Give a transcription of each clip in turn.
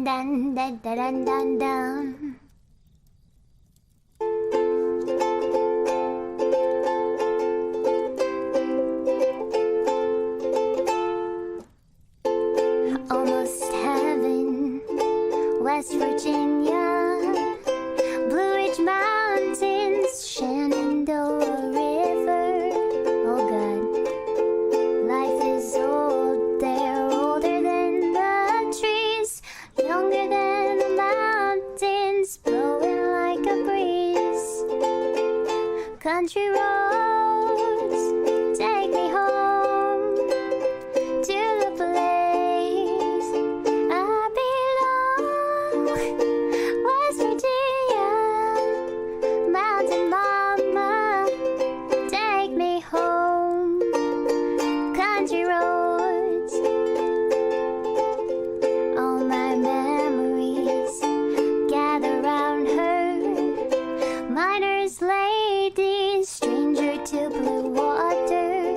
dun dun dun dun dun. Almost heaven, West Virginia, Blue Ridge Mountains, Shenandoah River. Oh God, life is old, they're older than the trees, younger than the mountains, blowing like a breeze. Country roads, take me home to the place I belong. West Virginia, mountain mama, take me home. Country roads, all my memories gather round her. Miner's lady, stranger to blue water,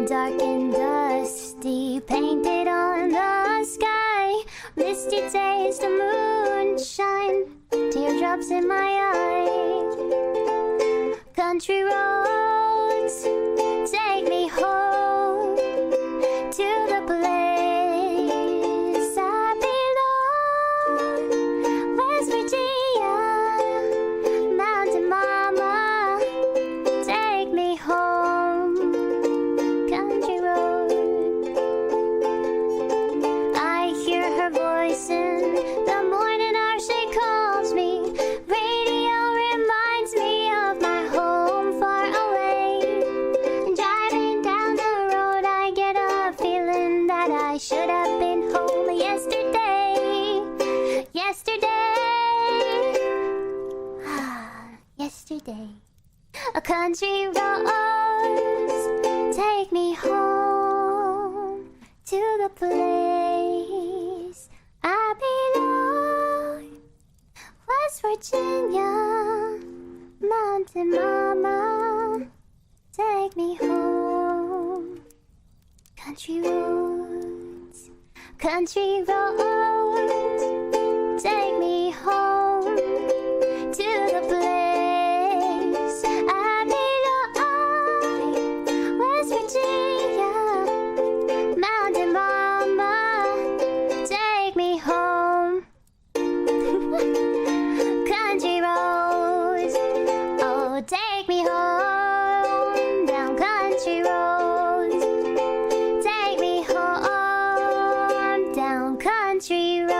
dark and dusty, painted on the sky. Misty taste of moonshine, teardrops in my eyes. Country roads, take me home to the place I belong. West Virginia, mountain mama, take me home. Country road, I hear her voice in the morning hour, she calls me. Radio reminds me of my home far away. Driving down the road, I get a feeling that I should have been home yesterday. Yesterday, a country roads, take me home to the place I belong. West Virginia, mountain mama, take me home. Country roads, take me home to the place I belong. West Virginia, mountain mama, take me home. Country roads, oh take me home. Down country roads, take me home. Down country roads.